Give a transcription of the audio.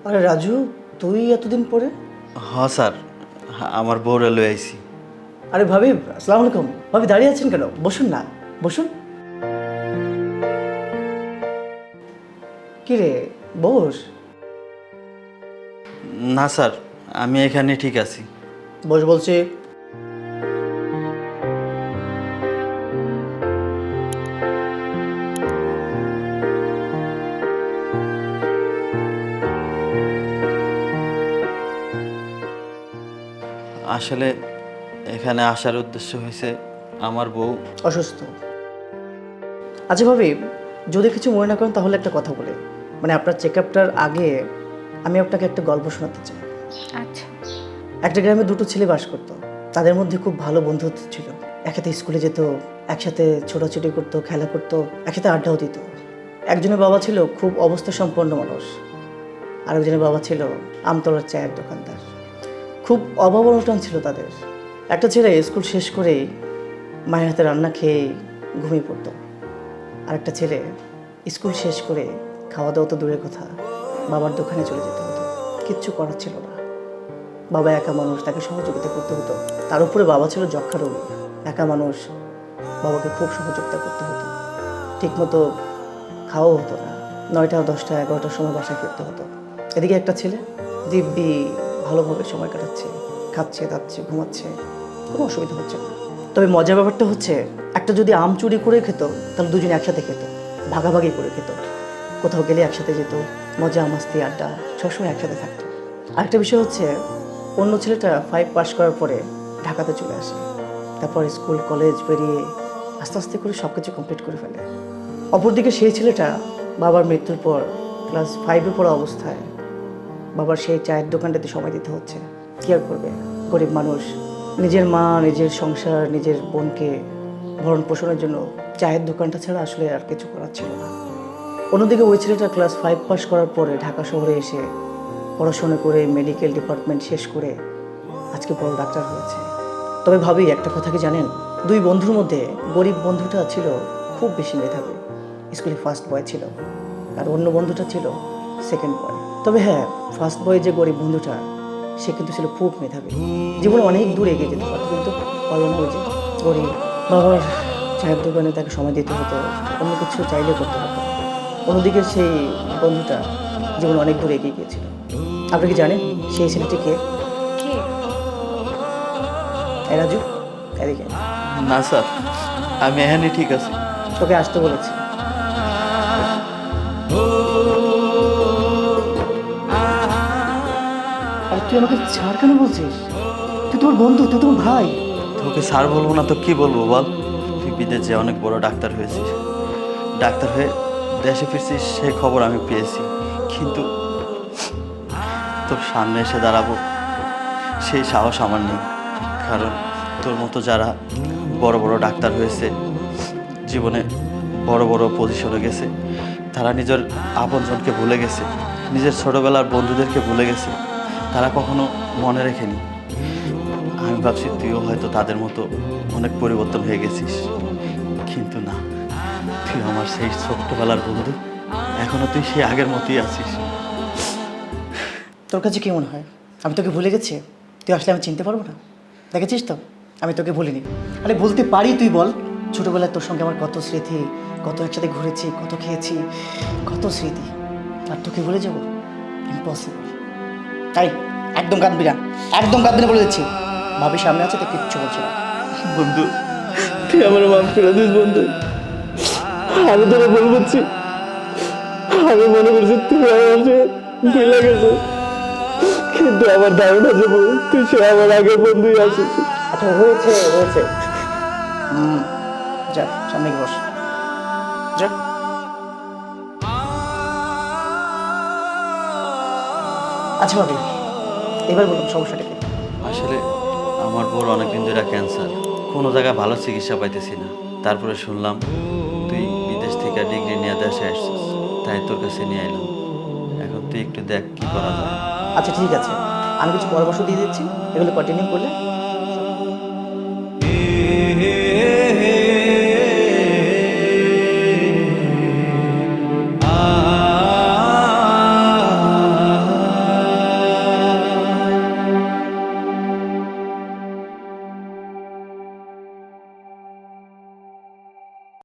আরে রাজু, তুই এতদিন পরে? হ্যাঁ স্যার, আমার বউরে লই আইছি। আরে ভাবি, আসসালামু আলাইকুম। ভাবি দাঁড়িয়ে আছেন কেন? বসুন না, বসুন। কি রে, বস। না স্যার, আমি এখানে ঠিক আছি। বস বলছি। আসলে এখানে আসার উদ্দেশ্য হয়েছে আমার বউ অসুস্থ। আচ্ছা ভাবি, যদি কিছু মনে না করেন তাহলে একটা কথা বলি। মানে আপনার চেক আপটার আগে আমি আপনাকে একটা গল্প শোনাতে চাই। আচ্ছা। একটা গ্রামে দুটো ছেলে বাস করতো। তাদের মধ্যে খুব ভালো বন্ধুত্ব ছিল। একসাথে স্কুলে যেত, একসাথে ছোটাছুটি করতো, খেলা করতো, একসাথে আড্ডাও দিত। একজনের বাবা ছিল খুব অবস্থা সম্পন্ন মানুষ, আরেকজনের বাবা ছিল আমতলার চায়ের দোকানদার। খুব অভাব অনটন ছিল তাদের। একটা ছেলে স্কুল শেষ করেই মায়ের হাতে রান্না খেয়ে ঘুমিয়ে পড়তো। আরেকটা ছেলে স্কুল শেষ করে খাওয়া দাওয়া তো দূরের কথা, বাবার দোকানে চলে যেতে হতো। কিচ্ছু করার ছিল না। বাবা একা মানুষ, তাকে সহযোগিতা করতে হতো। তার উপরে বাবা ছিল যক্ষা রোগী। একা মানুষ, বাবাকে খুব সহযোগিতা করতে হতো। ঠিকমতো খাওয়াও হতো না। 9টা 10টা 11টার সময় বাসায় ফিরতে হতো। এদিকে একটা ছেলে দিব্যি ভালোভাবে সময় কাটাচ্ছে, খাচ্ছে দাচ্ছে ঘুমাচ্ছে, কোনো অসুবিধা হচ্ছে না। তবে মজার ব্যাপারটা হচ্ছে, একটা যদি আম চুরি করে খেত তাহলে দুজনে একসাথে খেত, ভাগাভাগি করে খেত। কোথাও গেলে একসাথে যেত, মজা মাস্তি আড্ডা সবসময় একসাথে থাকতো। আরেকটা বিষয় হচ্ছে, অন্য ছেলেটা 5 পাস করার পরে ঢাকাতে চলে আসে। তারপর স্কুল কলেজ পেরিয়ে আস্তে আস্তে করে সব কিছু কমপ্লিট করে ফেলে। অপরদিকে সেই ছেলেটা বাবার মৃত্যুর পর ক্লাস 5-এ পড়া অবস্থায় বাবার সেই চায়ের দোকানটাতে সময় দিতে হচ্ছে। কি আর করবে, গরিব মানুষ। নিজের মা, নিজের সংসার, নিজের বোনকে ভরণ পোষণের জন্য চায়ের দোকানটা ছাড়া আসলে আর কিছু করার ছিল না। অন্যদিকে ওই ছেলেটা ক্লাস 5 পাস করার পরে ঢাকা শহরে এসে পড়াশোনা করে মেডিকেল ডিপার্টমেন্ট শেষ করে আজকে বড় ডাক্তার হয়েছে। তবে ভাবি, একটা কথা কি জানেন, দুই বন্ধুর মধ্যে গরিব বন্ধুটা ছিল খুব বেশি মেধাবী, স্কুলে ফার্স্ট বয় ছিল। আর অন্য বন্ধুটা ছিল সেকেন্ড বয়। তবে হ্যাঁ, ফার্স্ট বয় যে গরিব বন্ধুটা, সে কিন্তু ছিল খুব মেধাবী, জীবনে অনেক দূর এগিয়ে যেতে পারতো, কিন্তু পারল না। ওই যে গরিব, বাবার চায়ের দোকানে তাকে সময় দিতে হতো, অন্য কিছু চাইলে করতে হতো। অন্যদিকে সেই বন্ধুটা জীবনে অনেক দূর এগিয়ে গিয়েছিল। আপনি কি জানেন সেই ছেলেটিকে? কে? রাজু, এদিকে না স্যার, আমি এখানে ঠিক আছি। তোকে আসতে বলেছি। আর তুই আমাকে ছাড় কেন বলছিস? তুই তোমার বন্ধু, তুই তোমার ভাই। তোকে স্যার বলবো না তো কি বলবো বল? তুই বিদেশে অনেক বড় ডাক্তার হয়েছিস, ডাক্তার হয়ে দেশে ফিরছিস, সে খবর আমি পেয়েছি। কিন্তু তোর সামনে এসে দাঁড়াবো সেই সাহস আমার নেই। কারণ তোর মতো যারা বড় বড় ডাক্তার হয়েছে, জীবনে বড় বড় পজিশনে গেছে, তারা নিজের আপনজনকে ভুলে গেছে, নিজের ছোটবেলার বন্ধুদেরকে ভুলে গেছে, তারা কখনো মনে রেখেনি। আমি ভাবছি তুইও হয়তো তাদের মতো অনেক পরিবর্তন হয়ে গেছিস, কিন্তু না, তুই আমার সেই ছোট্টবেলার বন্ধু, এখনো তুই সেই আগের মতোই আছিস। তোর কাছে কি মনে হয় আমি তোকে ভুলে গেছি? তুই আসলে আমি চিনতে পারবো না? দেখেছিস তো, আমি তোকে ভুলিনি। আরে বলতে পারি, তুই বল। ছোটবেলায় তোর সঙ্গে আমার কত স্মৃতি, কত একসাথে ঘুরেছি, কত খেয়েছি, কত স্মৃতি। আর তোকে ভুলে যাবো? ইম্পসিবল। তাই একদম কাঁদবি না, একদম কাঁদবি না বলে দিচ্ছি। ভাবি সামনে আছে, তো কিচ্ছু বলছি না। বন্ধু, তুই আমার মাফ করে দিস বন্ধু। আমি তোকে ভুল করছি, আমি মনে করছি তুই আমাকে ভুলে গেছিস, কিন্তু আমার ধারণা যে তুই সে আমার আগের বন্ধুই আছিস। আচ্ছা, হয়েছে হয়েছে। যা সামনে গিয়ে বস, যা। আচ্ছা ভাবি, এবার বলুন সমস্যাটা কি? আসলে আমার বউর অনেকদিন ধরে ক্যান্সার, কোনো জায়গায় ভালো চিকিৎসা পাইতেছি না। তারপরে শুনলাম তুই বিদেশ থেকে ডিগ্রি নিয়ে দেশে আসছিস, তাই তোর কাছে নিয়ে এলাম। এখন তুই একটু দেখ কি করা যায়। আচ্ছা ঠিক আছে, আমি কিছু পরামর্শ দিয়ে দিচ্ছি, এগুলো কন্টিনিউ করলে